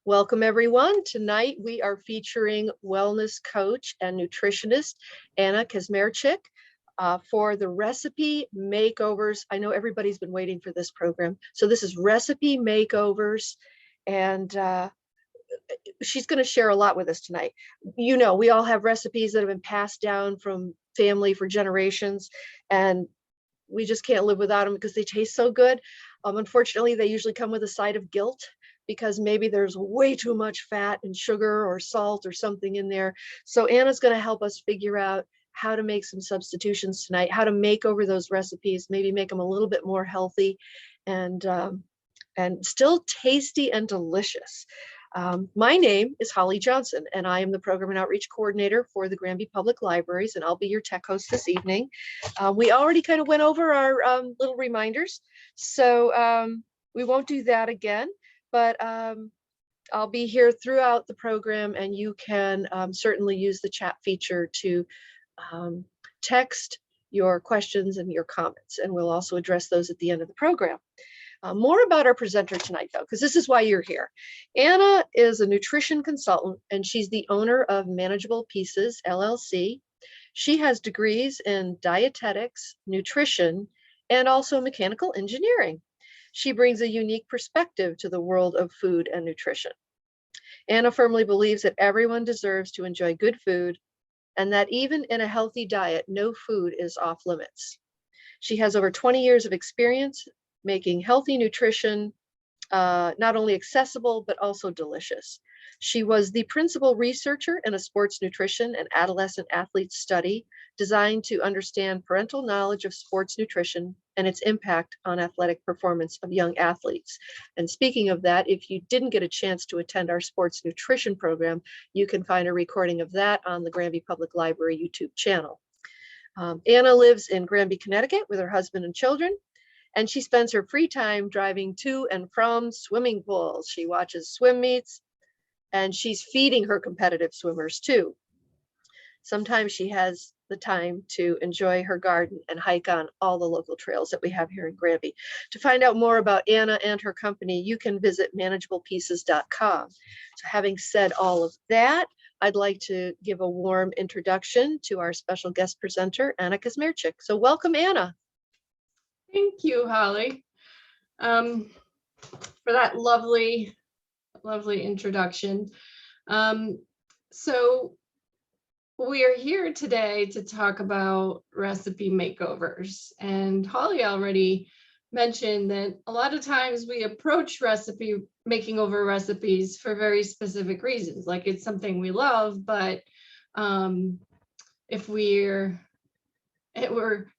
Welcome, everyone. Tonight we are featuring wellness coach and nutritionist Anna Kazmierczak for the Recipe Makeovers. I know everybody's been waiting for this program. So this is Recipe Makeovers, and she's going to share a lot with us tonight. You know, we all have recipes that have been passed down from family for generations, and we just can't live without them because they taste so good. Unfortunately, they usually come with a side of guilt because maybe there's way too much fat and sugar or salt or something in there. So Anna's going to help us figure out how to make some substitutions tonight, how to make over those recipes, maybe make them a little bit more healthy and still tasty and delicious. My name is Holly Johnson, and I am the Program and Outreach Coordinator for the Granby Public Libraries, and I'll be your tech host this evening. We already kind of went over our little reminders, so we won't do that again, but I'll be here throughout the program, and you can certainly use the chat feature to text your questions and your comments, and we'll also address those at the end of the program. More about our presenter tonight, though, because this is why you're here. Anna is a nutrition consultant, and she's the owner of Manageable Pieces LLC. She has degrees in dietetics, nutrition, and also mechanical engineering. She brings a unique perspective to the world of food and nutrition. Anna firmly believes that everyone deserves to enjoy good food, and that even in a healthy diet, no food is off limits. She has over 20 years of experience making healthy nutrition not only accessible, but also delicious. She was the principal researcher in a sports nutrition and adolescent athlete study designed to understand parental knowledge of sports nutrition and its impact on athletic performance of young athletes. And speaking of that, if you didn't get a chance to attend our sports nutrition program, you can find a recording of that on the Granby Public Library YouTube channel. Anna lives in Granby, Connecticut with her husband and children. And she spends her free time driving to and from swimming pools. She watches swim meets, and she's feeding her competitive swimmers too. Sometimes she has the time to enjoy her garden and hike on all the local trails that we have here in Granby. To find out more about Anna and her company, you can visit manageablepieces.com. So having said all of that, I'd like to give a warm introduction to our special guest presenter, Anna Kazmierczak. So welcome, Anna. Thank you, Holly, for that lovely introduction. So we are here today to talk about recipe makeovers. And Holly already mentioned that a lot of times we approach making over recipes for very specific reasons. Like it's something we love, but if we're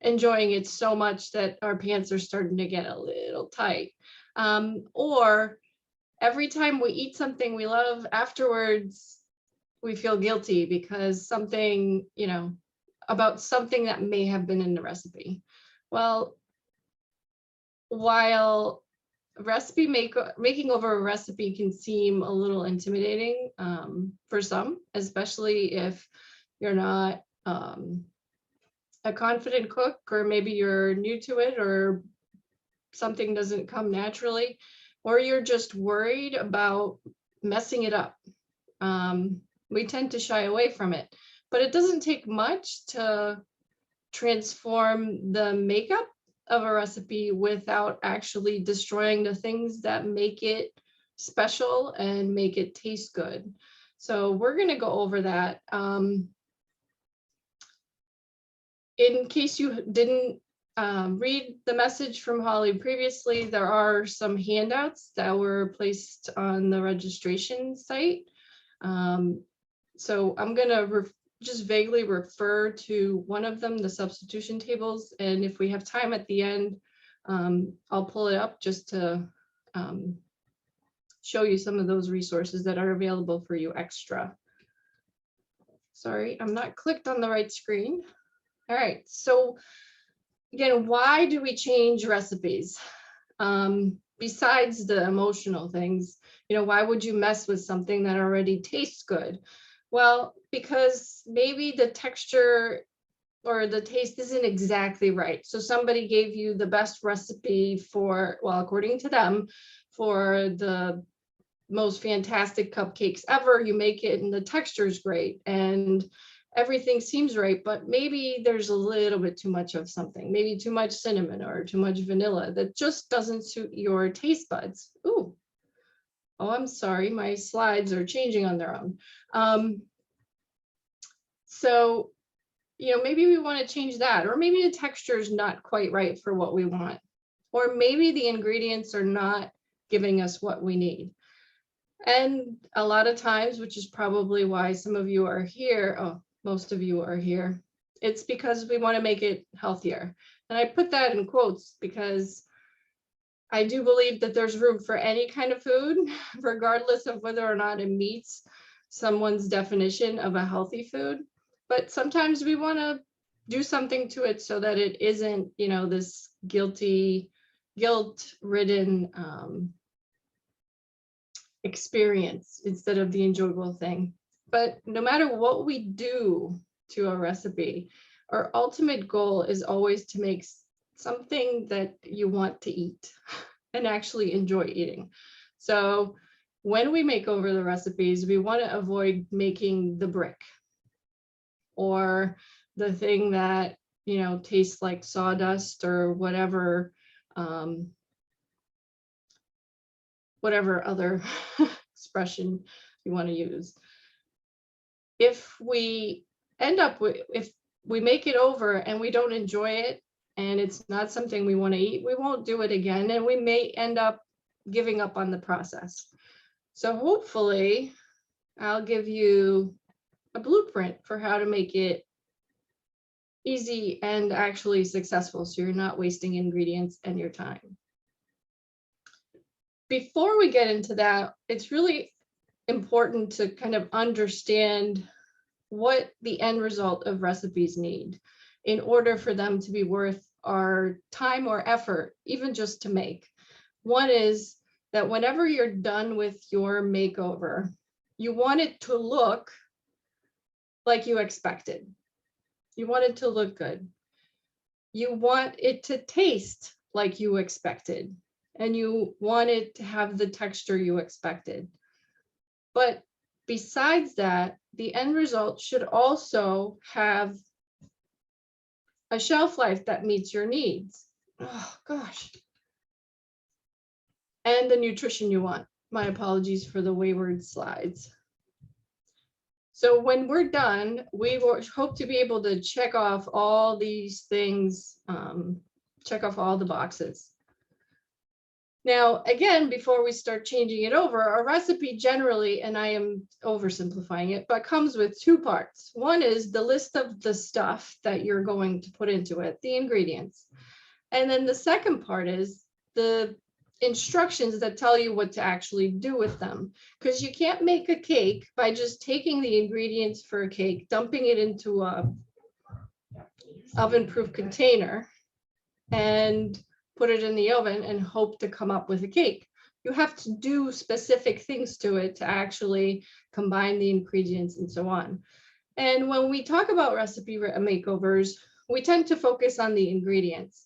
enjoying it so much that our pants are starting to get a little tight. Or every time we eat something we love, afterwards, we feel guilty because something, about something that may have been in the recipe. Well, while making over a recipe can seem a little intimidating for some, especially if you're not a confident cook, or maybe you're new to it, or something doesn't come naturally, or you're just worried about messing it up. We tend to shy away from it, but it doesn't take much to transform the makeup of a recipe without actually destroying the things that make it special and make it taste good. So we're going to go over that. In case you didn't read the message from Holly previously, there are some handouts that were placed on the registration site. So I'm going to just vaguely refer to one of them, the substitution tables. And if we have time at the end, I'll pull it up just to show you some of those resources that are available for you extra. Sorry, I'm not clicked on the right screen. All right, so again, why do we change recipes? Besides the emotional things, why would you mess with something that already tastes good? Well, because maybe the texture or the taste isn't exactly right. So somebody gave you the best recipe for, well, according to them, for the most fantastic cupcakes ever. You make it and the texture is great and everything seems right, but maybe there's a little bit too much of something, maybe too much cinnamon or too much vanilla that just doesn't suit your taste buds. Ooh, oh, I'm sorry, my slides are changing on their own. So, you know, maybe we want to change that, or maybe the texture is not quite right for what we want, or maybe the ingredients are not giving us what we need. And a lot of times, which is probably why some of you are here, oh, most of you are here, it's because we want to make it healthier. And I put that in quotes because I do believe that there's room for any kind of food, regardless of whether or not it meets someone's definition of a healthy food. But sometimes we want to do something to it so that it isn't, you know, this guilt-ridden experience instead of the enjoyable thing. But no matter what we do to a recipe, our ultimate goal is always to make something that you want to eat and actually enjoy eating. So when we make over the recipes, we want to avoid making the brick or the thing that, you know, tastes like sawdust or whatever, whatever other expression you want to use. If we end up with, if we make it over and we don't enjoy it and it's not something we want to eat, we won't do it again, and we may end up giving up on the process. So hopefully I'll give you a blueprint for how to make it easy and actually successful, so you're not wasting ingredients and your time. Before we get into that, it's really important to kind of understand what the end result of recipes need in order for them to be worth our time or effort, even just to make. One is that whenever you're done with your makeover, you want it to look like you expected. You want it to look good. You want it to taste like you expected, and you want it to have the texture you expected. But besides that, the end result should also have a shelf life that meets your needs. Oh gosh. And the nutrition you want. My apologies for the wayward slides. So when we're done, we hope to be able to check off all these things, check off all the boxes. Now, again, before we start changing it over, a recipe generally, and I am oversimplifying it, but comes with two parts. One is the list of the stuff that you're going to put into it, the ingredients. And then the second part is the instructions that tell you what to actually do with them. Because you can't make a cake by just taking the ingredients for a cake, dumping it into a oven-proof container, and put it in the oven and hope to come up with a cake. You have to do specific things to it to actually combine the ingredients and so on. And when we talk about recipe makeovers, we tend to focus on the ingredients.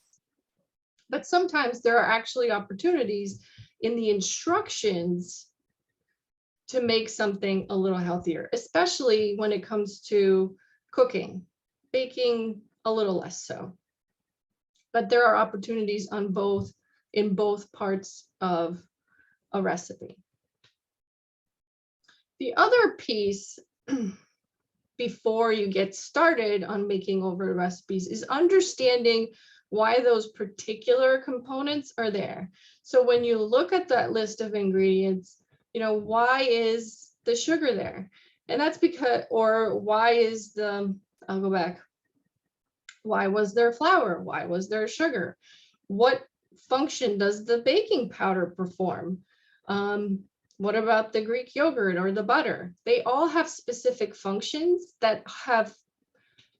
But sometimes there are actually opportunities in the instructions to make something a little healthier, especially when it comes to cooking. Baking, a little less so. But there are opportunities on both, in both parts of a recipe. The other piece before you get started on making over recipes is understanding why those particular components are there. So when you look at that list of ingredients, you know, why is the sugar there? And that's because, or why is the, I'll go back. Why was there flour? Why was there sugar? What function does the baking powder perform? What about the Greek yogurt or the butter? They all have specific functions that have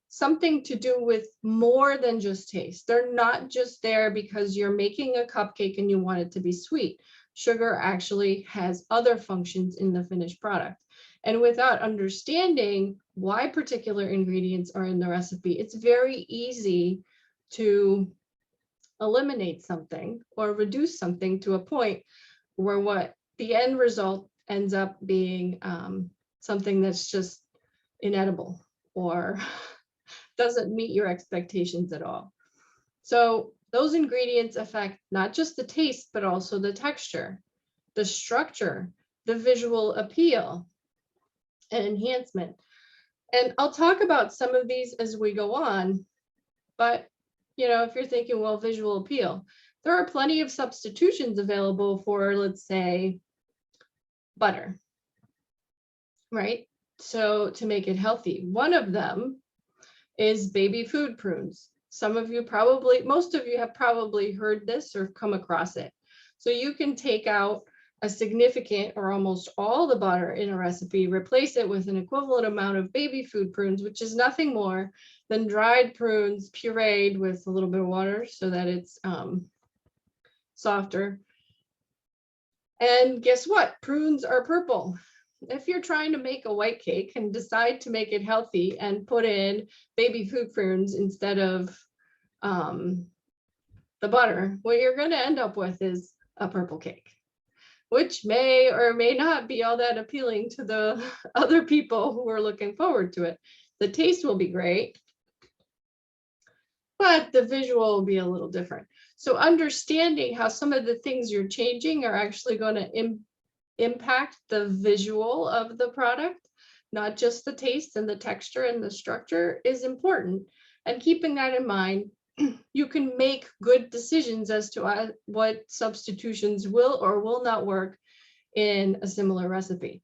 something to do with more than just taste. They're not just there because you're making a cupcake and you want it to be sweet. Sugar actually has other functions in the finished product. And without understanding why particular ingredients are in the recipe, it's very easy to eliminate something or reduce something to a point where what the end result ends up being something that's just inedible or doesn't meet your expectations at all. So those ingredients affect not just the taste, but also the texture, the structure, the visual appeal, and enhancement. And I'll talk about some of these as we go on, but if you're thinking, well, visual appeal, there are plenty of substitutions available for, let's say, butter, right? So to make it healthy, one of them is baby food prunes. Most of you have probably heard this or come across it. So you can take out a significant or almost all the butter in a recipe, replace it with an equivalent amount of baby food prunes, which is nothing more than dried prunes pureed with a little bit of water so that it's softer. And guess what? Prunes are purple. If you're trying to make a white cake and decide to make it healthy and put in baby food prunes instead of the butter, what you're going to end up with is a purple cake, which may or may not be all that appealing to the other people who are looking forward to it. The taste will be great, but the visual will be a little different. So understanding how some of the things you're changing are actually going to impact the visual of the product, not just the taste and the texture and the structure, is important. And keeping that in mind, you can make good decisions as to what substitutions will or will not work in a similar recipe.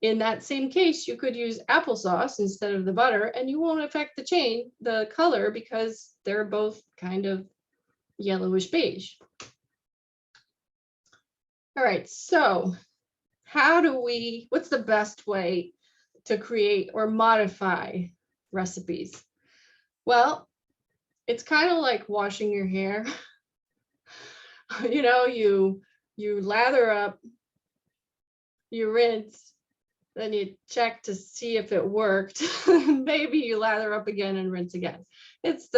In that same case, you could use applesauce instead of the butter, and you won't affect the color, because they're both kind of yellowish beige. All right, so what's the best way to create or modify recipes? Well, it's kind of like washing your hair. You lather up, you rinse, then you check to see if it worked. Maybe you lather up again and rinse again. It's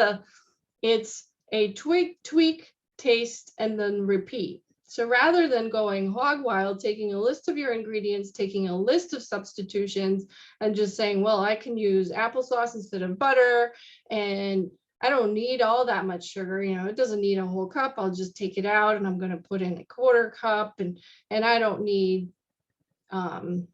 a tweak, taste, and then repeat. So rather than going hog wild, taking a list of your ingredients, taking a list of substitutions, and just saying, well, I can use applesauce instead of butter, and I don't need all that much sugar. It doesn't need a whole cup. I'll just take it out and I'm going to put in a quarter cup, and I don't need, I'm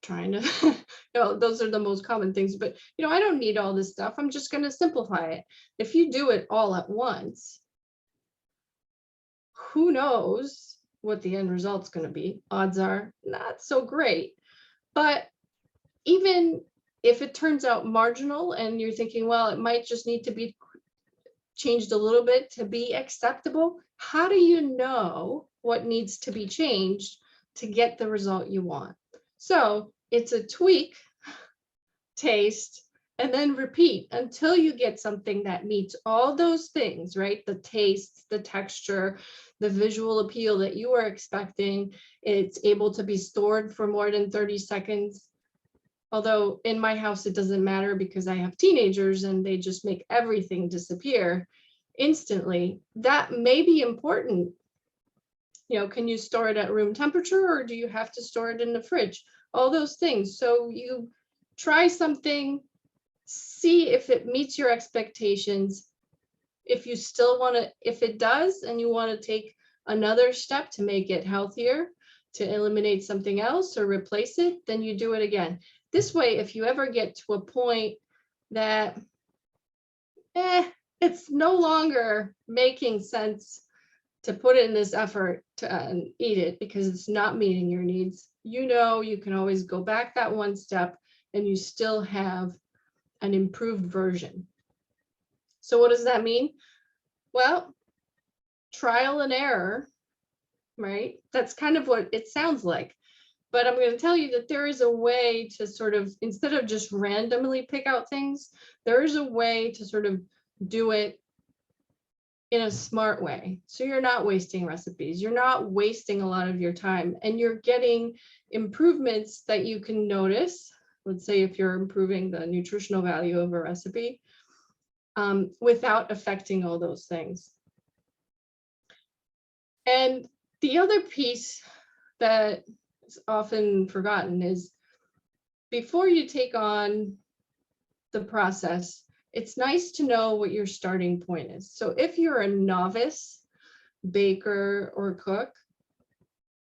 trying to, those are the most common things, but I don't need all this stuff. I'm just going to simplify it. If you do it all at once, who knows what the end result's going to be? Odds are not so great. But even if it turns out marginal and you're thinking, well, it might just need to be changed a little bit to be acceptable, how do you know what needs to be changed to get the result you want? So it's a tweak, taste, and then repeat until you get something that meets all those things, right? The taste, the texture, the visual appeal that you are expecting. It's able to be stored for more than 30 seconds. Although in my house, it doesn't matter because I have teenagers and they just make everything disappear instantly. That may be important. Can you store it at room temperature, or do you have to store it in the fridge? All those things. So you try something, see if it meets your expectations. If you still want to, if it does, and you want to take another step to make it healthier, to eliminate something else or replace it, then you do it again. This way, if you ever get to a point that it's no longer making sense to put in this effort to eat it because it's not meeting your needs, you can always go back that one step and you still have an improved version. So what does that mean? Well, trial and error, right? That's kind of what it sounds like. But I'm going to tell you that there is a way to sort of, instead of just randomly pick out things, there is a way to sort of do it in a smart way. So you're not wasting recipes, you're not wasting a lot of your time, and you're getting improvements that you can notice. Let's say if you're improving the nutritional value of a recipe, without affecting all those things. And the other piece that is often forgotten is before you take on the process, it's nice to know what your starting point is. So if you're a novice baker or cook,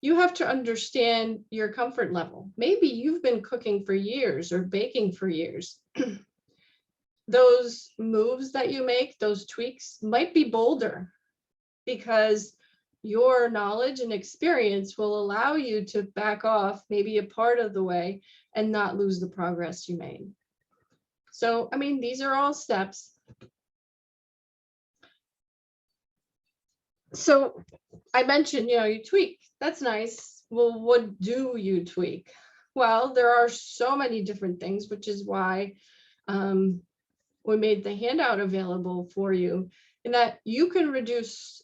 you have to understand your comfort level. Maybe you've been cooking for years or baking for years. Those moves that you make, those tweaks might be bolder because your knowledge and experience will allow you to back off maybe a part of the way and not lose the progress you made. So, I mean, these are all steps. So I mentioned, you tweak. That's nice. Well, what do you tweak? Well, there are so many different things, which is why we made the handout available for you, in that you can reduce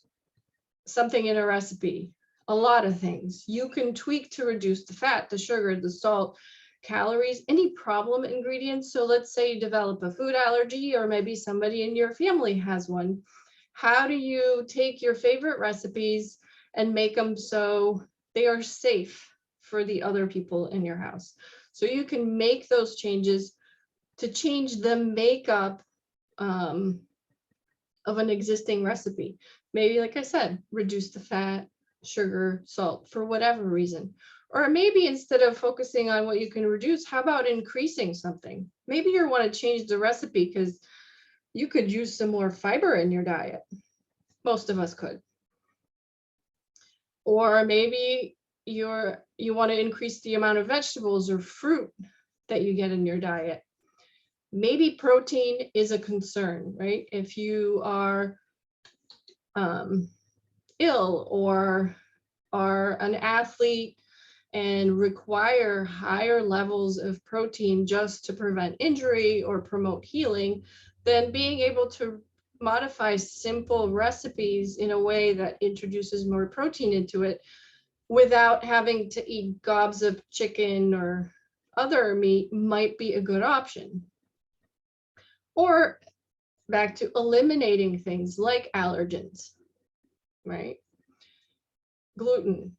something in a recipe, a lot of things. You can tweak to reduce the fat, the sugar, the salt, calories, any problem ingredients. So let's say you develop a food allergy, or maybe somebody in your family has one. How do you take your favorite recipes and make them so they are safe for the other people in your house? So you can make those changes to change the makeup of an existing recipe. Maybe, like I said, reduce the fat, sugar, salt, for whatever reason. Or maybe instead of focusing on what you can reduce, how about increasing something? Maybe you want to change the recipe because you could use some more fiber in your diet. Most of us could. Or maybe you want to increase the amount of vegetables or fruit that you get in your diet. Maybe protein is a concern, right? If you are ill or are an athlete and require higher levels of protein just to prevent injury or promote healing, then being able to modify simple recipes in a way that introduces more protein into it without having to eat gobs of chicken or other meat might be a good option. Or back to eliminating things like allergens, right? Gluten.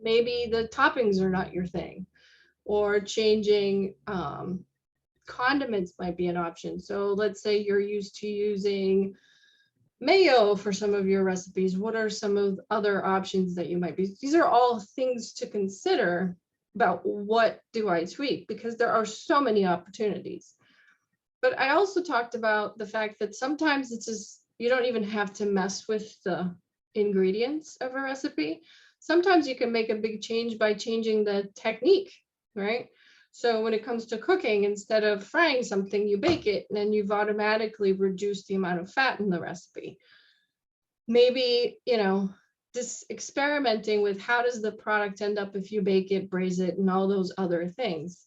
Maybe the toppings are not your thing, or changing condiments might be an option. So let's say you're used to using mayo for some of your recipes. What are some of the other options that you might be? These are all things to consider about what do I tweak, because there are so many opportunities. But I also talked about the fact that sometimes it's just, you don't even have to mess with the ingredients of a recipe. Sometimes you can make a big change by changing the technique, right? So when it comes to cooking, instead of frying something, you bake it, and then you've automatically reduced the amount of fat in the recipe. Maybe, just experimenting with how does the product end up if you bake it, braise it, and all those other things.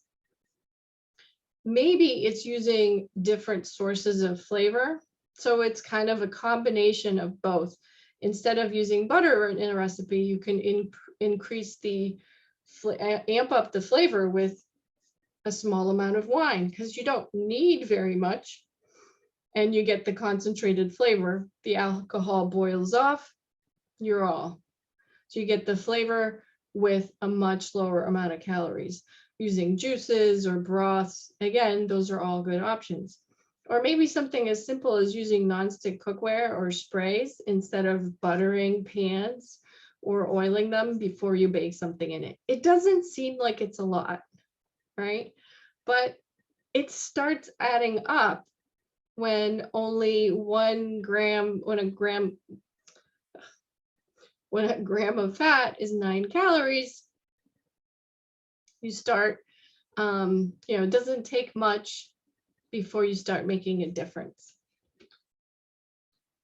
Maybe it's using different sources of flavor. So it's kind of a combination of both. Instead of using butter in a recipe, you can increase amp up the flavor with a small amount of wine, because you don't need very much, and you get the concentrated flavor. The alcohol boils off, you're all. So you get the flavor with a much lower amount of calories. Using juices or broths, again, those are all good options. Or maybe something as simple as using nonstick cookware or sprays instead of buttering pans or oiling them before you bake something in it. It doesn't seem like it's a lot, right? But it starts adding up when only 1 gram, when a gram of fat is 9 calories, you start, it doesn't take much before you start making a difference.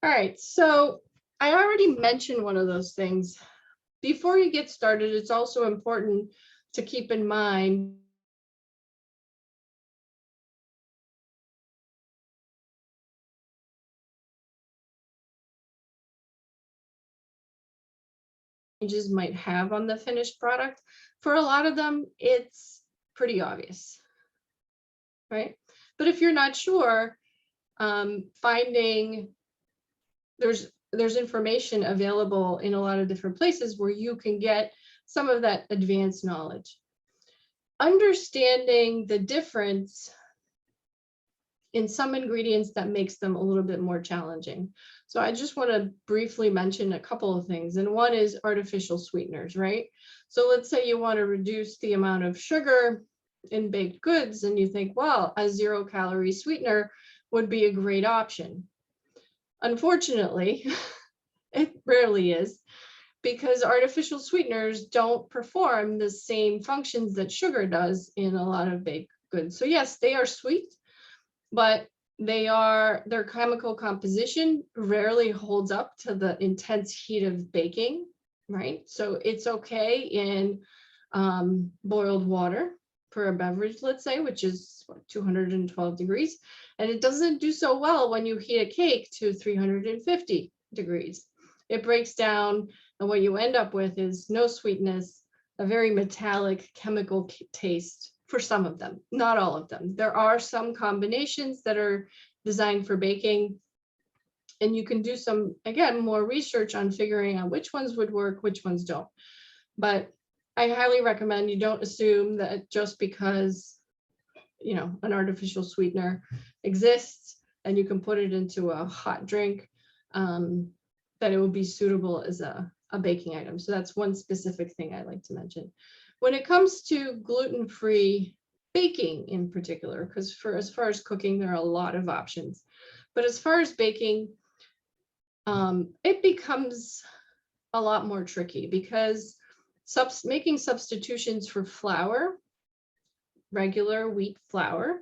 All right, so I already mentioned one of those things. Before you get started, it's also important to keep in mind changes might have on the finished product. For a lot of them, it's pretty obvious, right? But if you're not sure, there's there's information available in a lot of different places where you can get some of that advanced knowledge. Understanding the difference in some ingredients that makes them a little bit more challenging. So I just want to briefly mention a couple of things. And one is artificial sweeteners, right? So let's say you want to reduce the amount of sugar in baked goods and you think, well, a 0-calorie sweetener would be a great option. Unfortunately, it rarely is, because artificial sweeteners don't perform the same functions that sugar does in a lot of baked goods. So yes, they are sweet, but their chemical composition rarely holds up to the intense heat of baking, right? So it's okay in boiled water for a beverage, let's say, which is 212 degrees. And it doesn't do so well when you heat a cake to 350 degrees. It breaks down, and what you end up with is no sweetness, a very metallic chemical taste for some of them, not all of them. There are some combinations that are designed for baking, and you can do some, again, more research on figuring out which ones would work, which ones don't. But I highly recommend you don't assume that just because, you know, an artificial sweetener exists and you can put it into a hot drink, that it will be suitable as a baking item. So that's one specific thing I like to mention. When it comes to gluten-free baking in particular, because as far as cooking, there are a lot of options. But as far as baking, it becomes a lot more tricky because making substitutions for flour, regular wheat flour,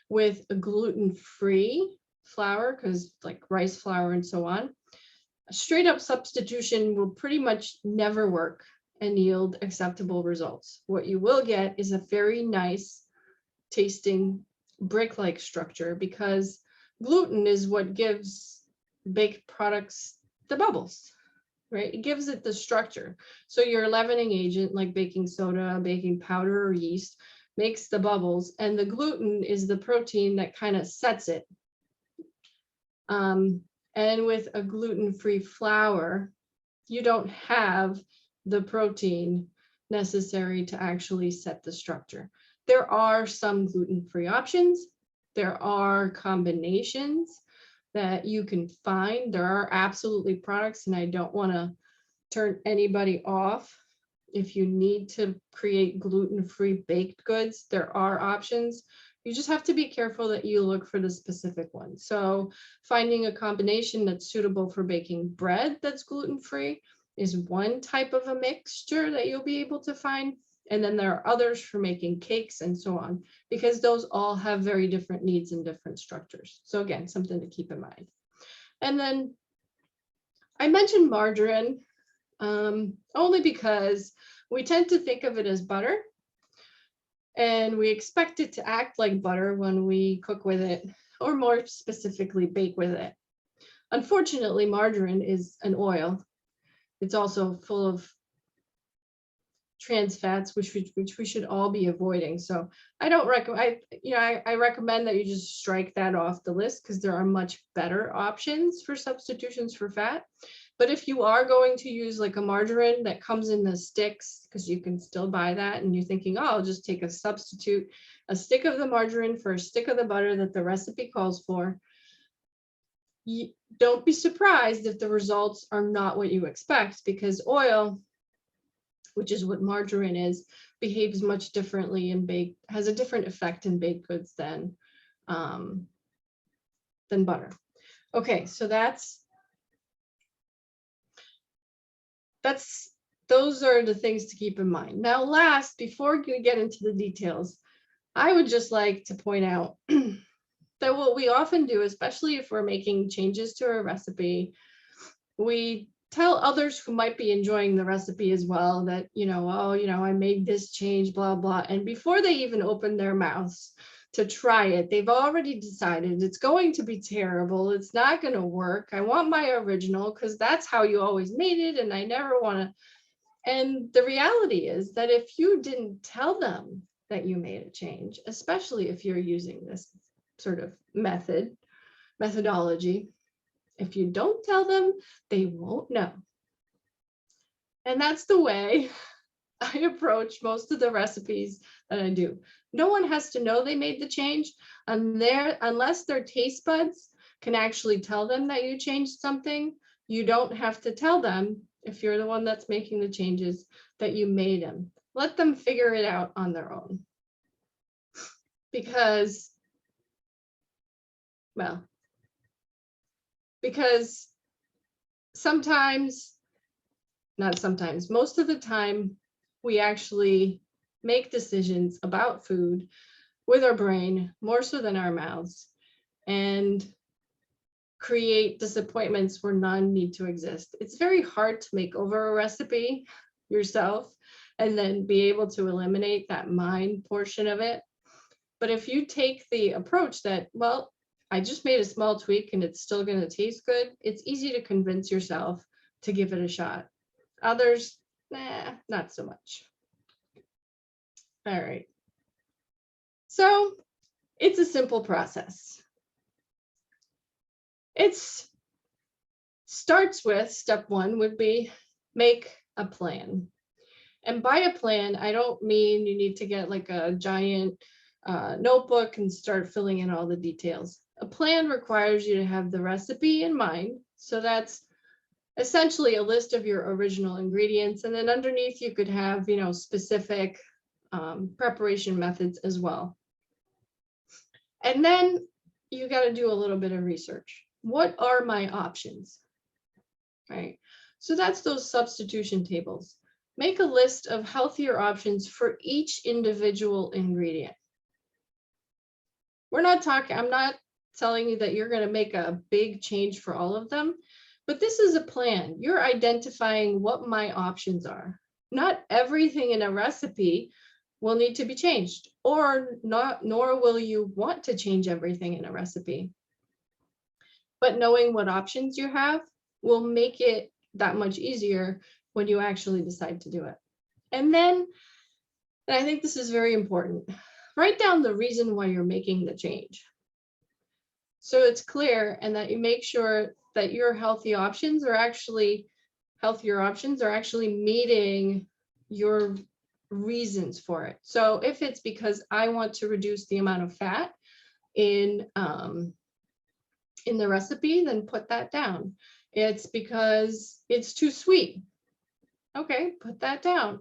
with a gluten-free flour, because like rice flour and so on, a straight up substitution will pretty much never work and yield acceptable results. What you will get is a very nice tasting brick-like structure, because gluten is what gives baked products the bubbles, right? It gives it the structure. So your leavening agent like baking soda, baking powder, or yeast makes the bubbles, and the gluten is the protein that kind of sets it. And with a gluten-free flour, you don't have the protein necessary to actually set the structure. There are some gluten-free options. There are combinations that you can find. There are absolutely products, and I don't want to turn anybody off. If you need to create gluten-free baked goods, there are options. You just have to be careful that you look for the specific one. So finding a combination that's suitable for baking bread that's gluten-free is one type of a mixture that you'll be able to find. And then there are others for making cakes and so on, because those all have very different needs and different structures. So again, something to keep in mind. And then I mentioned margarine only because we tend to think of it as butter, and we expect it to act like butter when we cook with it, or more specifically, bake with it. Unfortunately, margarine is an oil. It's also full of trans fats, which we should all be avoiding. So I don't recommend, I recommend that you just strike that off the list, because there are much better options for substitutions for fat. But if you are going to use like a margarine that comes in the sticks, because you can still buy that, and you're thinking, oh, I'll just take a stick of the margarine for a stick of the butter that the recipe calls for, don't be surprised if the results are not what you expect, because oil, which is what margarine is, behaves much differently in has a different effect in baked goods than butter. Okay, so those are the things to keep in mind. Now, last, before we get into the details, I would just like to point out that what we often do, especially if we're making changes to a recipe, we tell others who might be enjoying the recipe as well that, I made this change, blah, blah. And before they even open their mouths to try it, they've already decided it's going to be terrible. It's not going to work. I want my original because that's how you always made it, and I never want to. And the reality is that if you didn't tell them that you made a change, especially if you're using this sort of methodology, If you don't tell them, they won't know. And that's the way I approach most of the recipes that I do. No one has to know they made the change unless their taste buds can actually tell them that you changed something. You don't have to tell them, if you're the one that's making the changes, that you made them. Let them figure it out on their own. Because most of the time, we actually make decisions about food with our brain more so than our mouths, and create disappointments where none need to exist. It's very hard to make over a recipe yourself and then be able to eliminate that mind portion of it. But if you take the approach that, well, I just made a small tweak and it's still going to taste good, it's easy to convince yourself to give it a shot. Others, not so much. All right. So it's a simple process. It starts with step one would be make a plan. And by a plan, I don't mean you need to get like a giant notebook and start filling in all the details. A plan requires you to have the recipe in mind. So that's essentially a list of your original ingredients. And then underneath you could have, specific preparation methods as well. And then you got to do a little bit of research. What are my options? Right. So that's those substitution tables. Make a list of healthier options for each individual ingredient. I'm not telling you that you're going to make a big change for all of them, but this is a plan. You're identifying what my options are. Not everything in a recipe will need to be changed, or not, nor will you want to change everything in a recipe. But knowing what options you have will make it that much easier when you actually decide to do it. And then, and I think this is very important, write down the reason why you're making the change. So it's clear, and that you make sure that your healthier options are actually meeting your reasons for it. So if it's because I want to reduce the amount of fat in the recipe, then put that down. It's because it's too sweet. Okay, put that down.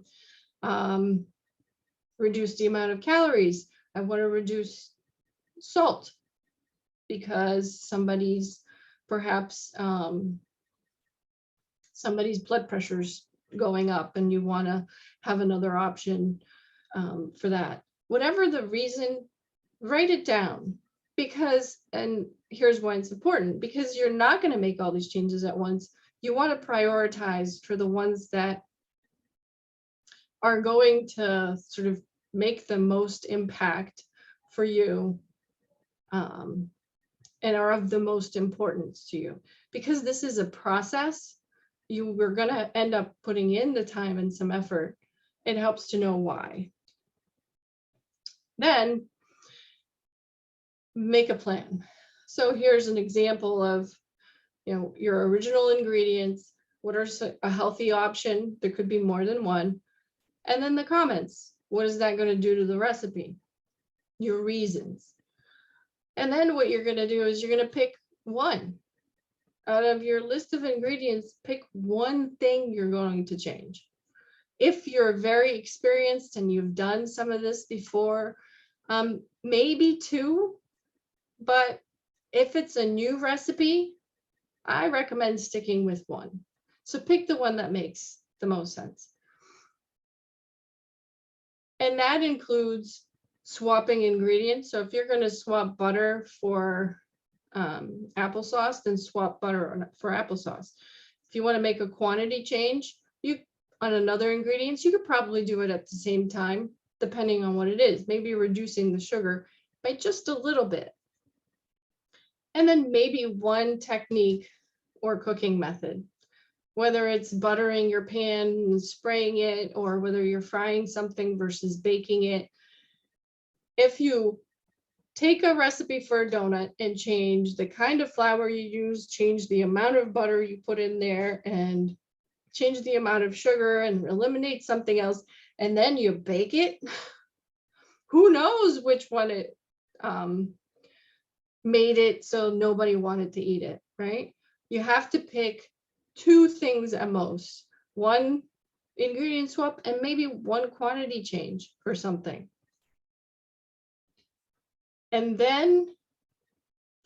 Reduce the amount of calories. I want to reduce salt because somebody's blood pressure's going up and you want to have another option for that. Whatever the reason, write it down. Because, and here's why it's important, because you're not going to make all these changes at once. You want to prioritize for the ones that are going to sort of make the most impact for you and are of the most importance to you. Because this is a process, we're going to end up putting in the time and some effort. It helps to know why. Then make a plan. So here's an example of, your original ingredients. What are a healthy option? There could be more than one. And then the comments. What is that going to do to the recipe? Your reasons. And then what you're going to do is you're going to pick one. Out of your list of ingredients, pick one thing you're going to change. If you're very experienced and you've done some of this before, maybe two. But if it's a new recipe, I recommend sticking with one. So pick the one that makes the most sense. And that includes swapping ingredients. So if you're going to swap butter for applesauce, then swap butter for applesauce. If you want to make a quantity change on another ingredients, you could probably do it at the same time, depending on what it is. Maybe reducing the sugar by just a little bit. And then maybe one technique or cooking method, whether it's buttering your pan and spraying it, or whether you're frying something versus baking it. If you take a recipe for a donut and change the kind of flour you use, change the amount of butter you put in there, and change the amount of sugar and eliminate something else, and then you bake it. Who knows which one it made it so nobody wanted to eat it, right? You have to pick 2 things at most, 1 ingredient swap and maybe 1 quantity change for something. And then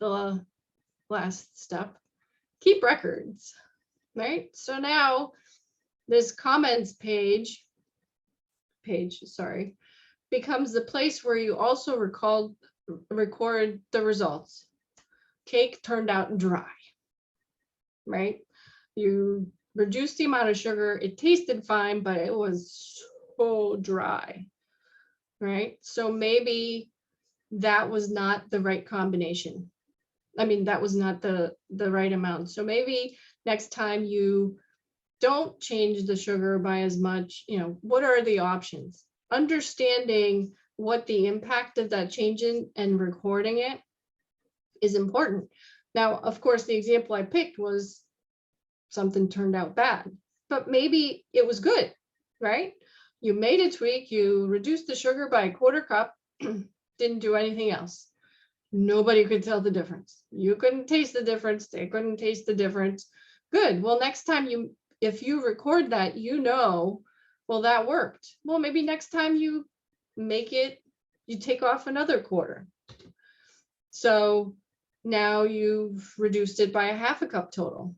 the last step, keep records, right? So now this comments page, becomes the place where you also record the results. Cake turned out dry, right? You reduced the amount of sugar, it tasted fine, but it was so dry, right? So maybe that was not the right combination. I mean, that was not the right amount. So maybe next time you don't change the sugar by as much, what are the options? Understanding what the impact of that change in and recording it is important. Now, of course, the example I picked was something turned out bad, but maybe it was good, right? You made a tweak, you reduced the sugar by a 1/4 cup, didn't do anything else. Nobody could tell the difference. You couldn't taste the difference. They couldn't taste the difference. Good. Well, next time if you record that, well, that worked. Well, maybe next time you make it, you take off another 1/4. So now you've reduced it by a 1/2 cup total.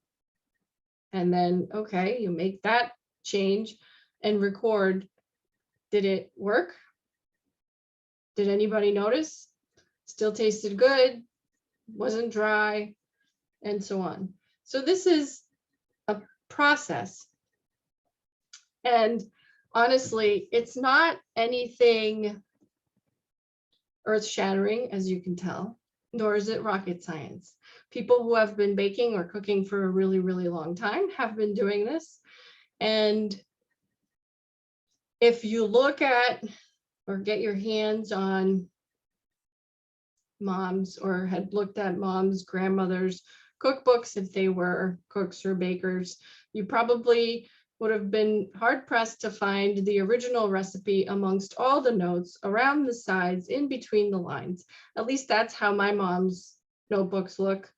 And then, okay, you make that change and record. Did it work? Did anybody notice? Still tasted good, wasn't dry, and so on. So this is a process. And honestly, it's not anything earth-shattering, as you can tell, nor is it rocket science. People who have been baking or cooking for a really, really long time have been doing this. And if you look at or get your hands on moms or had looked at moms, grandmothers' cookbooks, if they were cooks or bakers, you probably would have been hard pressed to find the original recipe amongst all the notes around the sides, in between the lines. At least that's how my mom's notebooks look.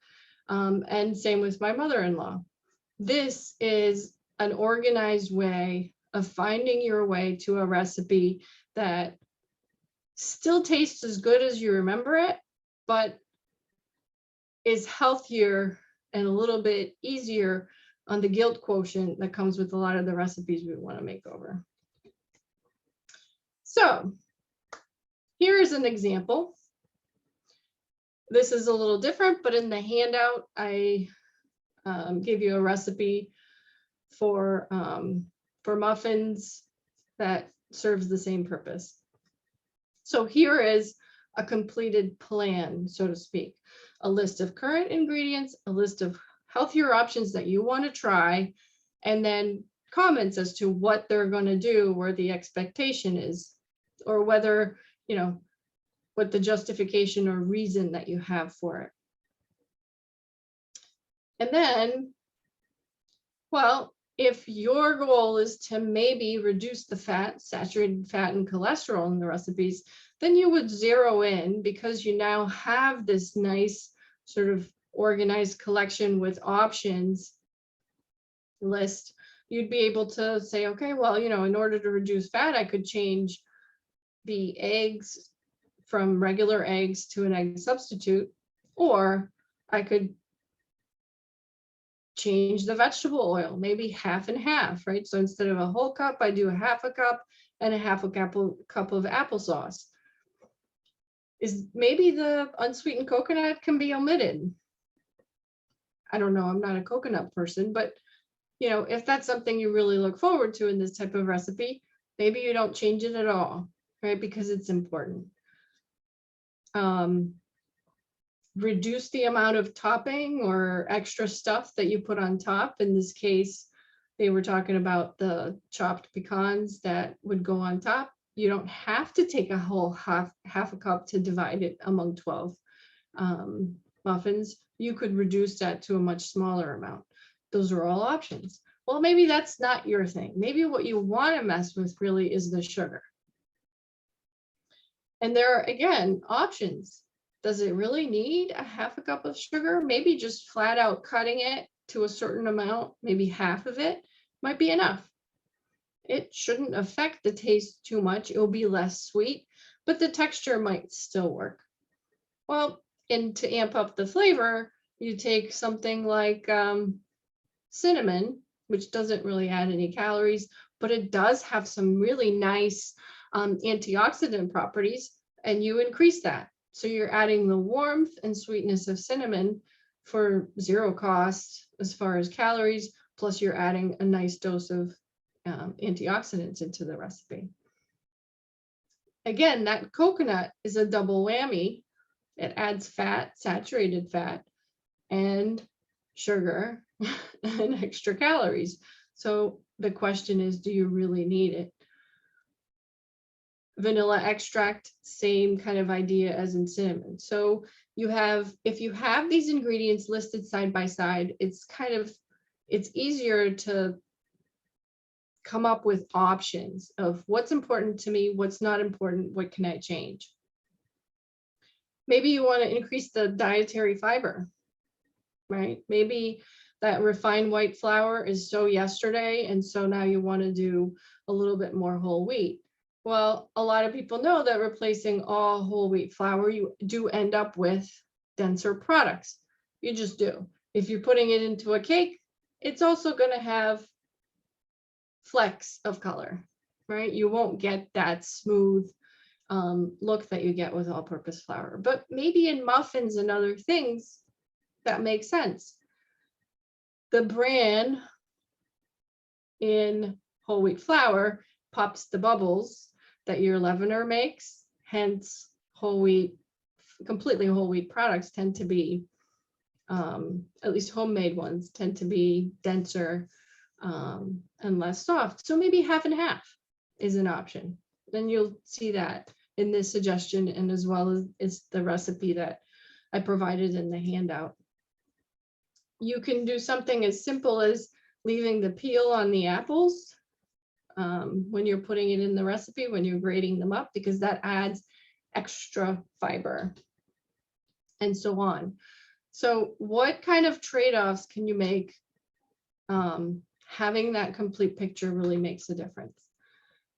And same with my mother-in-law. This is an organized way of finding your way to a recipe that still tastes as good as you remember it, but is healthier and a little bit easier on the guilt quotient that comes with a lot of the recipes we want to make over. So here's an example. This is a little different, but in the handout, I gave you a recipe for muffins that serves the same purpose. So here is a completed plan, so to speak, a list of current ingredients, a list of healthier options that you want to try, and then comments as to what they're going to do, where the expectation is, or whether, what the justification or reason that you have for it. And then, well, if your goal is to maybe reduce the fat, saturated fat, and cholesterol in the recipes, then you would zero in, because you now have this nice sort of organized collection with options list. You'd be able to say, okay, well, in order to reduce fat, I could change the eggs from regular eggs to an egg substitute, or I could change the vegetable oil, maybe half and half, right? So instead of a whole cup, I do a 1/2 cup and a 1/2 cup of applesauce. Is maybe the unsweetened coconut can be omitted. I don't know, I'm not a coconut person, but if that's something you really look forward to in this type of recipe, maybe you don't change it at all, right? Because it's important. Reduce the amount of topping or extra stuff that you put on top. In this case, they were talking about the chopped pecans that would go on top. You don't have to take a whole half a cup to divide it among 12 muffins. You could reduce that to a much smaller amount. Those are all options. Well, maybe that's not your thing. Maybe what you want to mess with really is the sugar. And there are, again, options. Does it really need a half a cup of sugar? Maybe just flat out cutting it to a certain amount, maybe half of it might be enough. It shouldn't affect the taste too much. It will be less sweet, but the texture might still work. Well, and to amp up the flavor, you take something like cinnamon, which doesn't really add any calories, but it does have some really nice antioxidant properties, and you increase that. So you're adding the warmth and sweetness of cinnamon for zero cost as far as calories, plus you're adding a nice dose of antioxidants into the recipe. Again, that coconut is a double whammy. It adds fat, saturated fat, and sugar and extra calories. So the question is, do you really need it? Vanilla extract, same kind of idea as in cinnamon. So you have, if you have these ingredients listed side by side, it's easier to come up with options of what's important to me, what's not important, what can I change? Maybe you want to increase the dietary fiber, right? Maybe that refined white flour is so yesterday, and so now you want to do a little bit more whole wheat. Well, a lot of people know that replacing all whole wheat flour, you do end up with denser products. You just do. If you're putting it into a cake, it's also going to have flecks of color, right? You won't get that smooth look that you get with all-purpose flour. But maybe in muffins and other things, that makes sense. The bran in whole wheat flour pops the bubbles that your leavener makes. Hence, whole wheat, completely whole wheat products tend to be, at least homemade ones, tend to be denser and less soft. So maybe half and half is an option. Then you'll see that in this suggestion, and as well as the recipe that I provided in the handout. You can do something as simple as leaving the peel on the apples when you're putting it in the recipe, when you're grating them up, because that adds extra fiber and so on. So what kind of trade-offs can you make? Having that complete picture really makes a difference.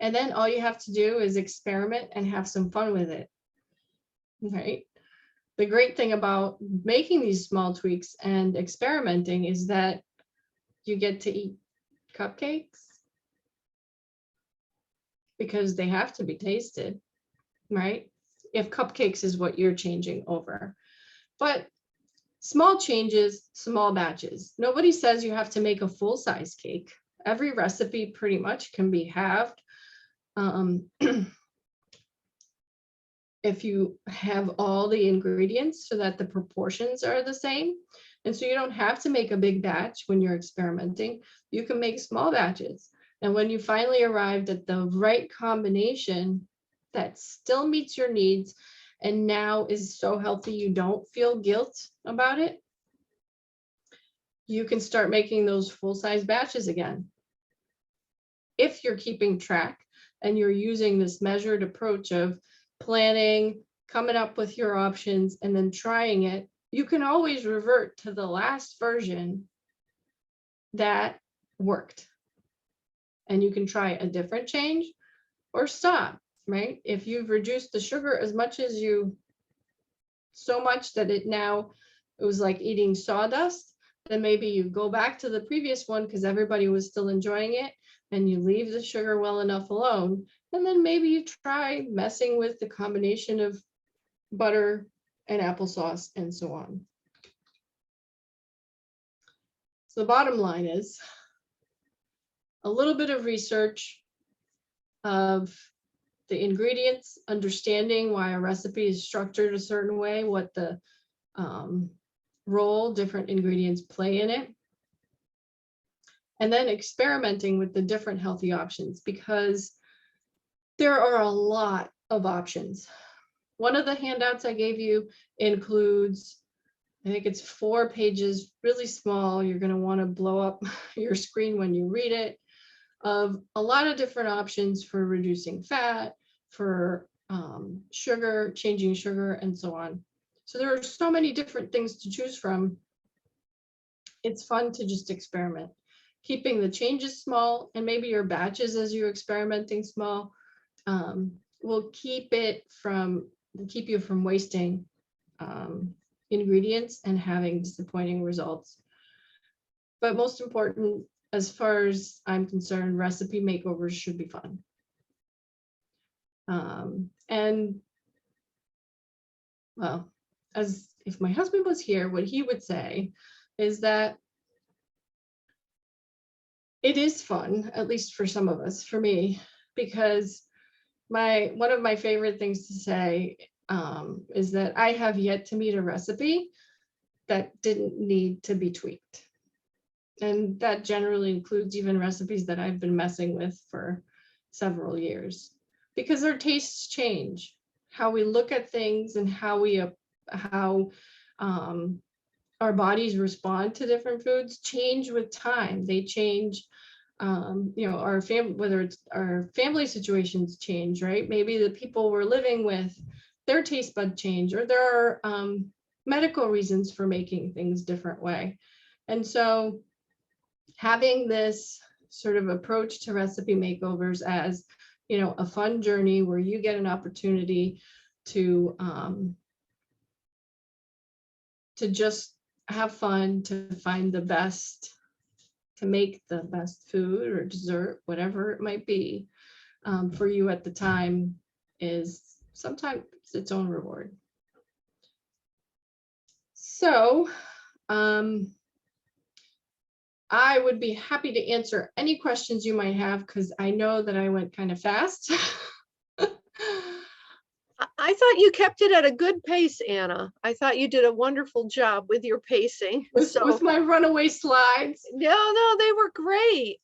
And then all you have to do is experiment and have some fun with it, right? The great thing about making these small tweaks and experimenting is that you get to eat cupcakes because they have to be tasted, right? If cupcakes is what you're changing over. But small changes, small batches. Nobody says you have to make a full-size cake. Every recipe pretty much can be halved. If you have all the ingredients so that the proportions are the same. And so you don't have to make a big batch when you're experimenting. You can make small batches. And when you finally arrived at the right combination that still meets your needs and now is so healthy you don't feel guilt about it, you can start making those full-size batches again. If you're keeping track and you're using this measured approach of planning, coming up with your options, and then trying it, you can always revert to the last version that worked. And you can try a different change or stop, right? If you've reduced the sugar as much as so much that it was like eating sawdust, then maybe you go back to the previous one because everybody was still enjoying it, and you leave the sugar well enough alone. And then maybe you try messing with the combination of butter and applesauce and so on. So the bottom line is a little bit of research of the ingredients, understanding why a recipe is structured a certain way, what the role different ingredients play in it, and then experimenting with the different healthy options, because There are a lot of options. One of the handouts I gave you includes, I think it's 4 pages, really small. You're going to want to blow up your screen when you read it, of a lot of different options for reducing fat, for sugar, changing sugar, and so on. So there are so many different things to choose from. It's fun to just experiment, keeping the changes small, and maybe your batches as you're experimenting small will keep you from wasting ingredients and having disappointing results. But most important, as far as I'm concerned, recipe makeovers should be fun. And well, as if my husband was here, what he would say is that it is fun, at least for some of us, for me, because one of my favorite things to say is that I have yet to meet a recipe that didn't need to be tweaked. And that generally includes even recipes that I've been messing with for several years, because our tastes change. How we look at things and how our bodies respond to different foods change with time. They change. Our family, whether it's our family situations change, right? Maybe the people we're living with, their taste bud change, or there are medical reasons for making things different way. And so having this sort of approach to recipe makeovers as, a fun journey where you get an opportunity to just have fun, to find the best, to make the best food or dessert, whatever it might be, for you at the time, is sometimes its own reward. So I would be happy to answer any questions you might have, because I know that I went kind of fast. I thought you kept it at a good pace, Anna. I thought you did a wonderful job with your pacing. With my runaway slides. No, they were great.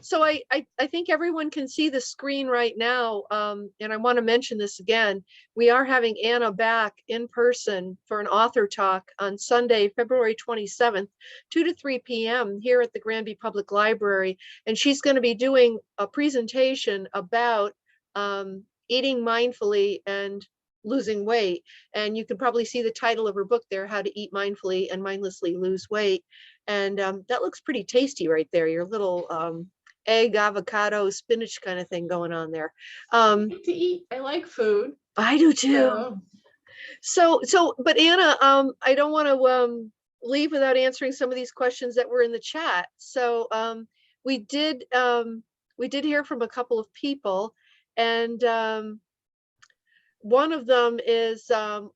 So I think everyone can see the screen right now. And I want to mention this again. We are having Anna back in person for an author talk on Sunday, February 27th, 2 to 3 p.m. here at the Granby Public Library. And she's going to be doing a presentation about eating mindfully and losing weight. And you can probably see the title of her book there, How to Eat Mindfully and Mindlessly Lose Weight. And that looks pretty tasty right there. Your little egg, avocado, spinach kind of thing going on there. I like to eat. I like food. I do too. So, but Anna, I don't want to leave without answering some of these questions that were in the chat. So we did hear from a couple of people. And one of them is, and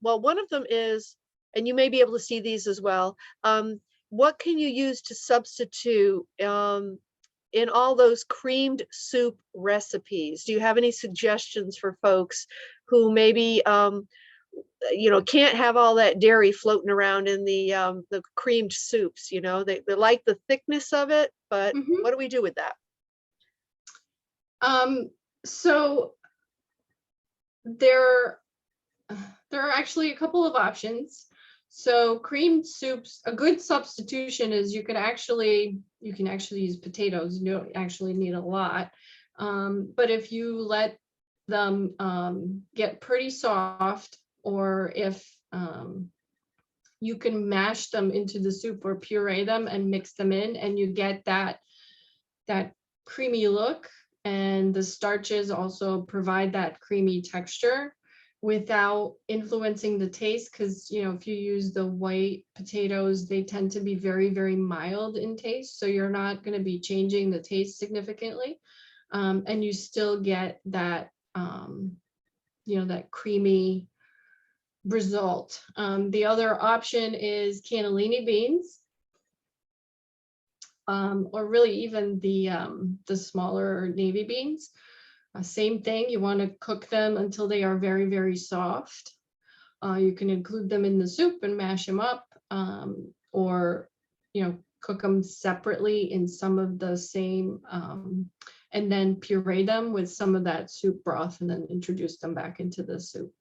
you may be able to see these as well. What can you use to substitute in all those creamed soup recipes? Do you have any suggestions for folks who maybe, can't have all that dairy floating around in the creamed soups? They like the thickness of it, but what do we do with that? So there are actually a couple of options. So creamed soups, a good substitution is you can actually use potatoes. You don't actually need a lot. But if you let them get pretty soft, or if you can mash them into the soup or puree them and mix them in, and you get that creamy look. And the starches also provide that creamy texture without influencing the taste, because if you use the white potatoes, they tend to be very, very mild in taste, so you're not going to be changing the taste significantly, and you still get that that creamy result. The other option is cannellini beans. Or really even the smaller navy beans. Same thing, you want to cook them until they are very, very soft. You can include them in the soup and mash them up, or cook them separately in some of the same, and then puree them with some of that soup broth and then introduce them back into the soup.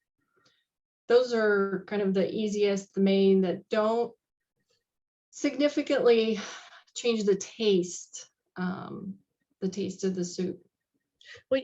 Those are kind of the easiest, the main, that don't significantly change the taste of the soup. Well,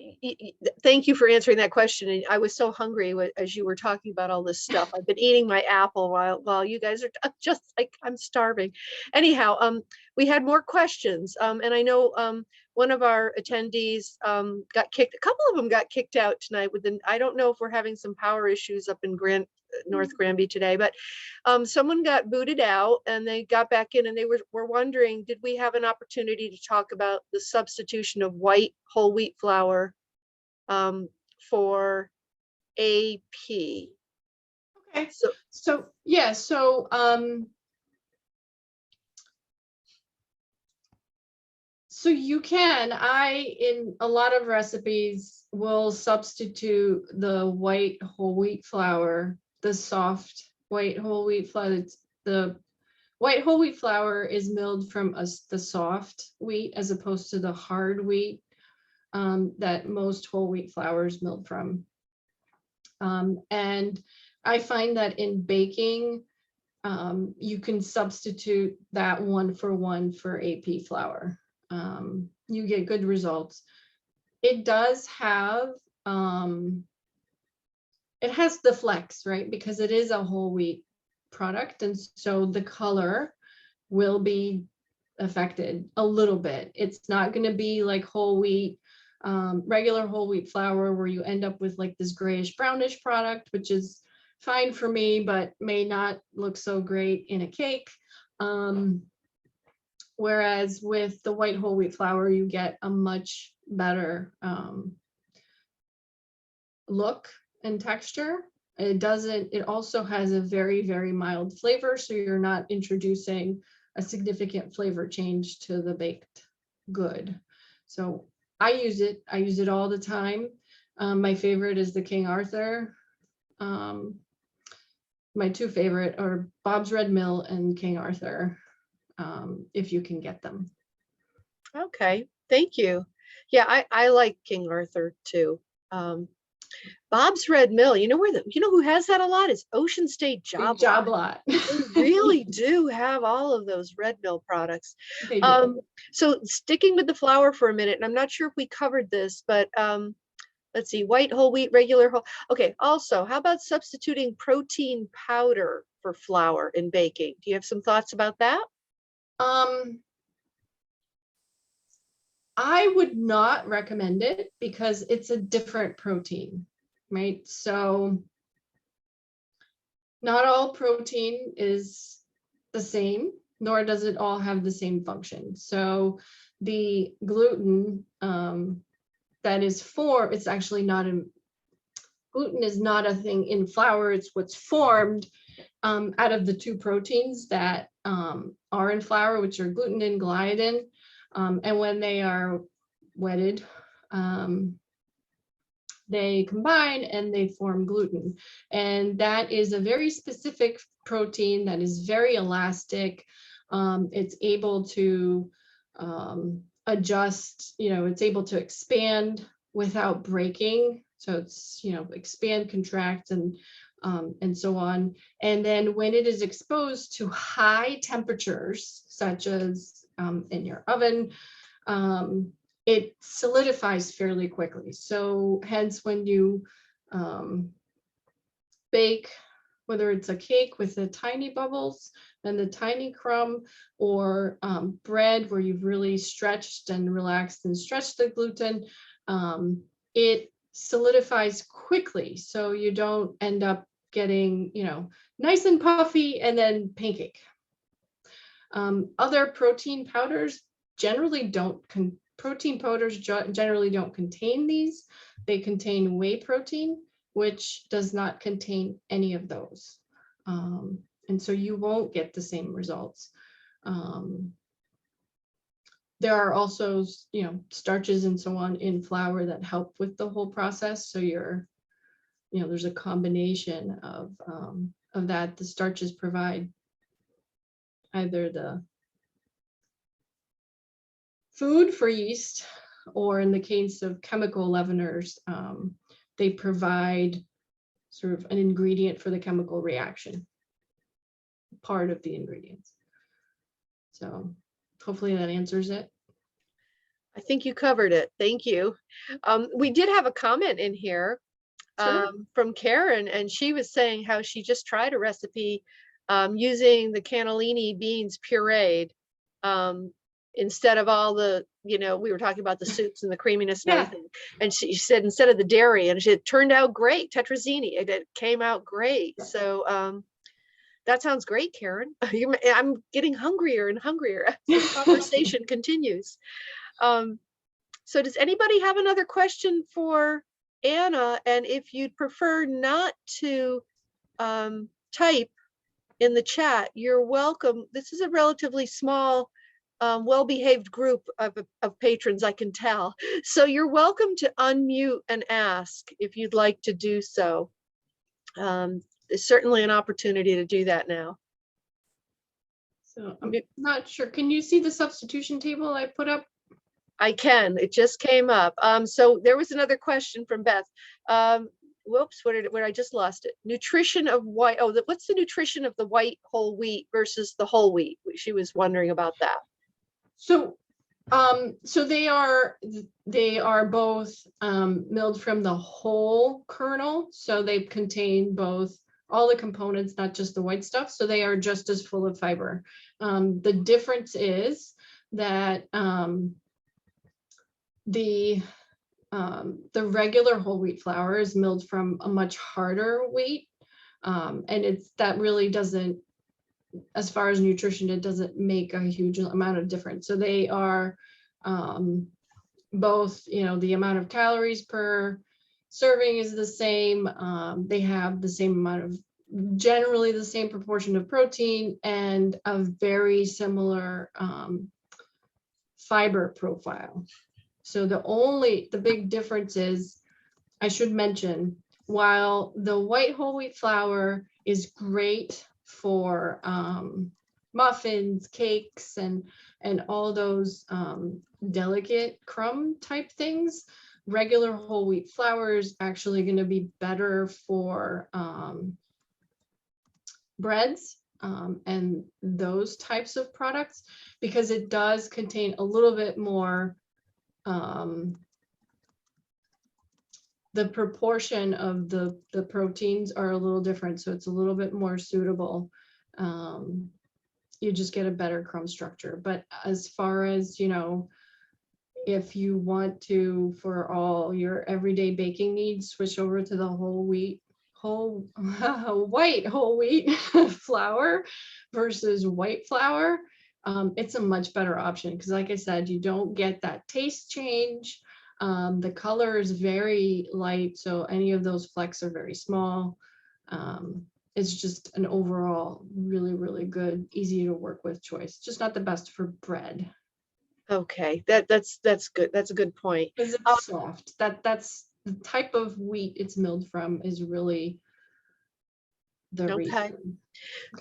thank you for answering that question. And I was so hungry as you were talking about all this stuff. I've been eating my apple while you guys are just like, I'm starving. Anyhow, we had more questions, and I know one of our attendees got kicked. A couple of them got kicked out tonight. I don't know if we're having some power issues up in North Granby today, but someone got booted out and they got back in, and they were wondering, did we have an opportunity to talk about the substitution of white whole wheat flour for AP? Okay. So Yeah, so you can, in a lot of recipes, will substitute the white whole wheat flour, the soft white whole wheat flour. The white whole wheat flour is milled from the soft wheat as opposed to the hard wheat that most whole wheat flour is milled from. And I find that in baking, you can substitute that 1-for-1 for AP flour. You get good results. It does have, it has the flex, right? Because it is a whole wheat product. And so the color will be affected a little bit. It's not going to be like whole wheat, regular whole wheat flour, where you end up with like this grayish brownish product, which is fine for me, but may not look so great in a cake. Whereas with the white whole wheat flour, you get a much better look and texture. It also has a very, very mild flavor, so you're not introducing a significant flavor change to the baked good. So I use it all the time. My favorite is the King Arthur. My two favorite are Bob's Red Mill and King Arthur, if you can get them. okay, thank you. Yeah, I like King Arthur too. Bob's Red Mill, you know who has that a lot is Ocean State Job Lot. They really do have all of those Red Mill products. They do. So sticking with the flour for a minute, and I'm not sure if we covered this, but let's see, white whole wheat, regular whole. Okay, also, how about substituting protein powder for flour in baking? Do you have some thoughts about that? I would not recommend it because it's a different protein, right? So not all protein is the same, nor does it all have the same function. So the gluten that is formed, it's actually not gluten is not a thing in flour. It's what's formed out of the two proteins that are in flour, which are gluten and gliadin. And when they are wetted, they combine and they form gluten. And that is a very specific protein that is very elastic. It's able to adjust, it's able to expand without breaking. So it's, expand, contract, and so on. And then when it is exposed to high temperatures, such as in your oven, it solidifies fairly quickly. So hence when you bake, whether it's a cake with the tiny bubbles and the tiny crumb, or bread where you've really stretched and relaxed and stretched the gluten, it solidifies quickly. So you don't end up getting, nice and puffy and then pancake. Other protein powders generally don't contain these. They contain whey protein, which does not contain any of those. And so you won't get the same results. There are also, starches and so on in flour that help with the whole process. So there's a combination of that. The starches provide either the food for yeast, or in the case of chemical leaveners, they provide sort of an ingredient for the chemical reaction, part of the ingredients. So hopefully that answers it. I think you covered it. Thank you. We did have a comment in here Sure. from Karen, and she was saying how she just tried a recipe using the cannellini beans pureed instead of all the, we were talking about the soups and the creaminess and Yeah. everything. And she said instead of the dairy, and it turned out great. Tetrazzini, it came out great. Yeah. So that sounds great, Karen. I'm getting hungrier and hungrier as this conversation continues. So does anybody have another question for Anna? And if you'd prefer not to type in the chat, you're welcome. This is a relatively small, well-behaved group of patrons, I can tell. So you're welcome to unmute and ask if you'd like to do so. There's certainly an opportunity to do that now. So I'm not sure. Can you see the substitution table I put up? I can. It just came up. So there was another question from Beth. Whoops, where I just lost it. Nutrition of white. Oh, what's the nutrition of the white whole wheat versus the whole wheat? She was wondering about that. So, so they are both milled from the whole kernel. So they contain both all the components, not just the white stuff. So they are just as full of fiber. The difference is that the regular whole wheat flour is milled from a much harder wheat, and that really doesn't, as far as nutrition, it doesn't make a huge amount of difference. So they are both, the amount of calories per serving is the same. They have the same amount of, generally the same proportion of protein, and a very similar fiber profile. So the big difference is, I should mention, while the white whole wheat flour is great for muffins, cakes, and all those delicate crumb type things, regular whole wheat flour is actually going to be better for breads and those types of products, because it does contain a little bit more, the proportion of the proteins are a little different, so it's a little bit more suitable. You just get a better crumb structure. But as far as, if you want to, for all your everyday baking needs, switch over to the white whole wheat flour versus white flour, it's a much better option, because like I said, you don't get that taste change. The color is very light, so any of those flecks are very small. It's just an overall really, really good, easy to work with choice. Just not the best for bread. Okay, that's good. That's a good point. Because it's soft. That's the type of wheat it's milled from is really the reason. Okay.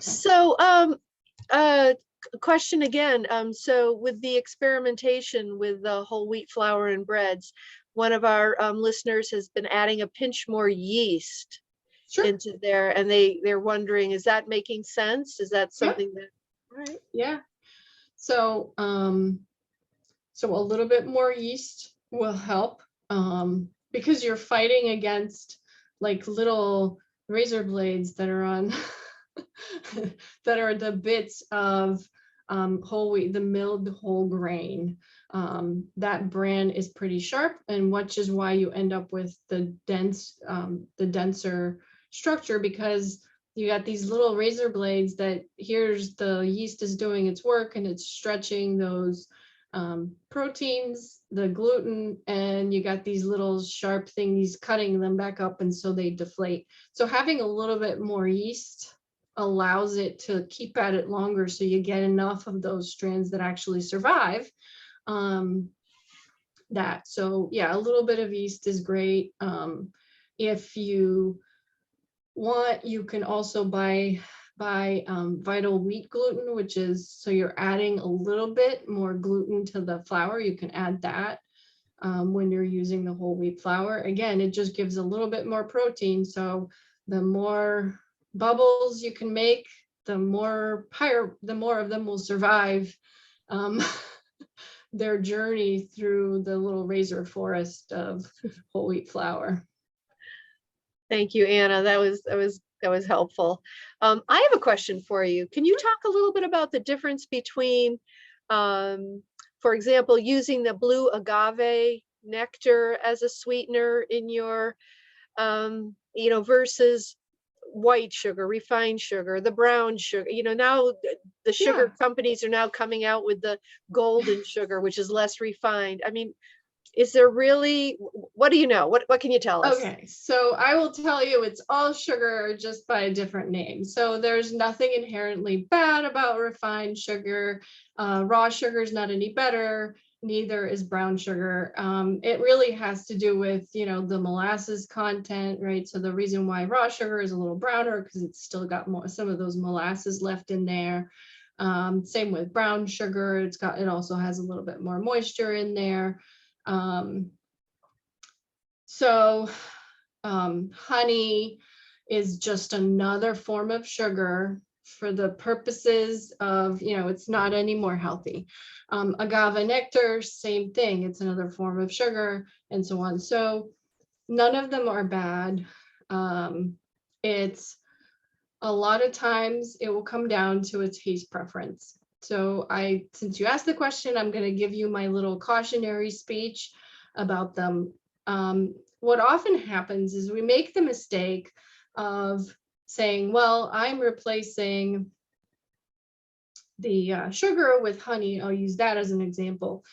So question again. So with the experimentation with the whole wheat flour and breads, one of our listeners has been adding a pinch more yeast into there, and they're wondering, is that making sense? Is that something that, right? Yeah. So so a little bit more yeast will help, because you're fighting against like little razor blades that are on that are the bits of whole wheat, the milled whole grain. That bran is pretty sharp, and which is why you end up with the denser structure, because you got these little razor blades that here's the yeast is doing its work, and it's stretching those proteins, the gluten, and you got these little sharp things cutting them back up, and so they deflate. So having a little bit more yeast allows it to keep at it longer, so you get enough of those strands that actually survive. So yeah, a little bit of yeast is great. If you want, you can also buy by vital wheat gluten, which is, so you're adding a little bit more gluten to the flour. You can add that when you're using the whole wheat flour. Again, it just gives a little bit more protein. So the more bubbles you can make, the more of them will survive their journey through the little razor forest of whole wheat flour. Thank you, Anna. That was helpful. I have a question for you. Can you talk a little bit about the difference between, for example, using the blue agave nectar as a sweetener in your, versus white sugar, refined sugar, the brown sugar? Now the sugar companies are now coming out with the golden sugar, which is less refined. I mean, is there really, what do you know? What can you tell us? Okay, so I will tell you, it's all sugar, just by a different name. So there's nothing inherently bad about refined sugar. Raw sugar is not any better. Neither is brown sugar. It really has to do with, the molasses content, right? So the reason why raw sugar is a little browner, because it's still got some of those molasses left in there. Same with brown sugar. It also has a little bit more moisture in there. Honey is just another form of sugar for the purposes of, it's not any more healthy. Agave nectar, same thing. It's another form of sugar, and so on. So none of them are bad. It's a lot of times it will come down to a taste preference. So since you asked the question, I'm going to give you my little cautionary speech about them. What often happens is we make the mistake of saying, well, I'm replacing the sugar with honey. I'll use that as an example.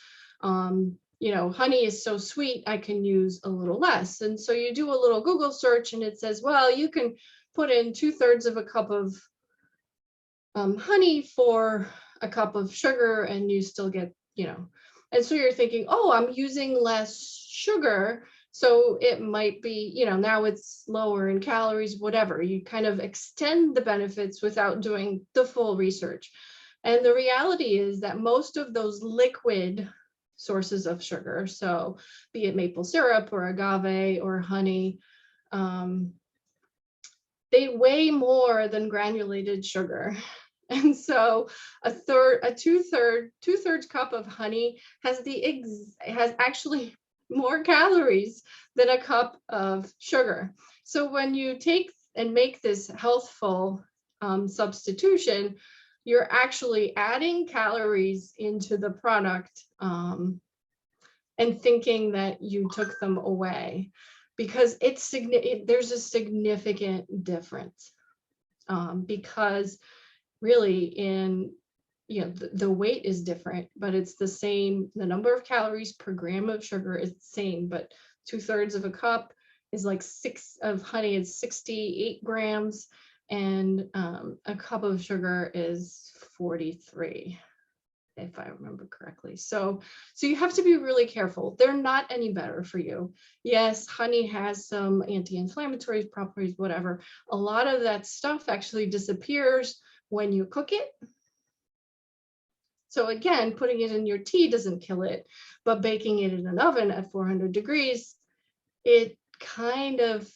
Honey is so sweet, I can use a little less. And so you do a little Google search and it says, well, you can put in 2/3 of a cup of honey for a cup of sugar and you still get, and so you're thinking, oh, I'm using less sugar, so it might be, now it's lower in calories, whatever. You kind of extend the benefits without doing the full research. And the reality is that most of those liquid sources of sugar, so be it maple syrup or agave or honey, they weigh more than granulated sugar. And so a two-thirds cup of honey has actually more calories than a cup of sugar. So when you take and make this healthful substitution, you're actually adding calories into the product and thinking that you took them away, because there's a significant difference, because really the weight is different, but it's the same. The number of calories per gram of sugar is the same, but 2/3 of a cup is like 6 of honey is 68 grams, and a cup of sugar is 43, if I remember correctly. So you have to be really careful. They're not any better for you. Yes, honey has some anti-inflammatory properties, whatever. A lot of that stuff actually disappears when you cook it. So again, putting it in your tea doesn't kill it, but baking it in an oven at 400 degrees, it kind of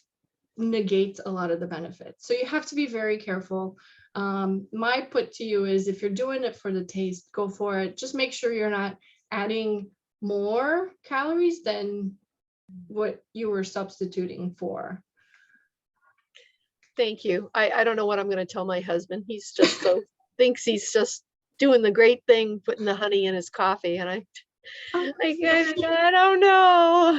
negates a lot of the benefits. So you have to be very careful. My put to you is, if you're doing it for the taste, go for it. Just make sure you're not adding more calories than what you were substituting for. Thank you. I don't know what I'm going to tell my husband. He's just thinks he's just doing the great thing, putting the honey in his coffee, and I don't know.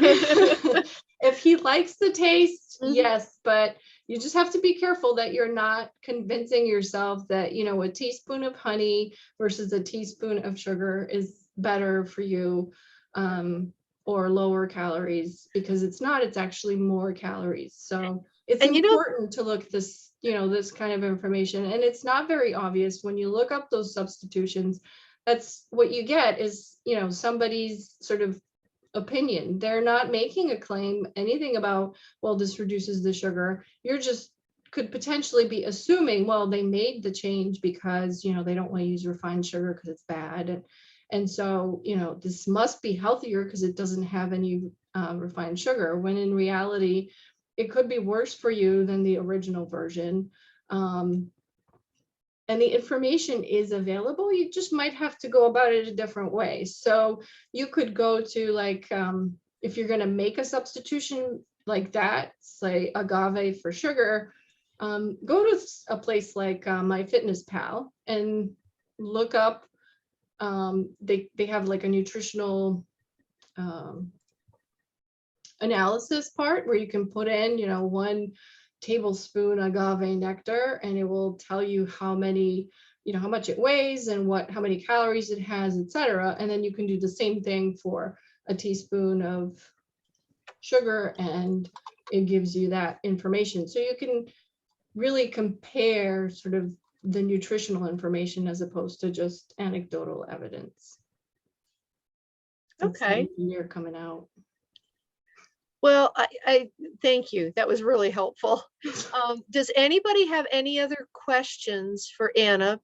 If he likes the taste, yes, but you just have to be careful that you're not convincing yourself that, a teaspoon of honey versus a teaspoon of sugar is better for you, or lower calories, because it's not. It's actually more calories. So it's important to look this, this kind of information, and it's not very obvious when you look up those substitutions. That's what you get is, somebody's sort of opinion. They're not making a claim, anything about, well, this reduces the sugar. You're just could potentially be assuming, well, they made the change because, you know, they don't want to use refined sugar because it's bad. And so, you know, this must be healthier because it doesn't have any refined sugar, when in reality, it could be worse for you than the original version. And the information is available. You just might have to go about it a different way. So you could go to, like, if you're going to make a substitution like that, say agave for sugar, go to a place like MyFitnessPal and look up. They have like a nutritional analysis part where you can put in, you know, 1 tablespoon agave nectar, and it will tell you how many, you know, how much it weighs and how many calories it has, etc. And then you can do the same thing for a teaspoon of sugar, and it gives you that information. So you can really compare sort of the nutritional information as opposed to just anecdotal evidence. Okay. You're coming out. Well, I thank you. That was really helpful. Does anybody have any other questions for Anna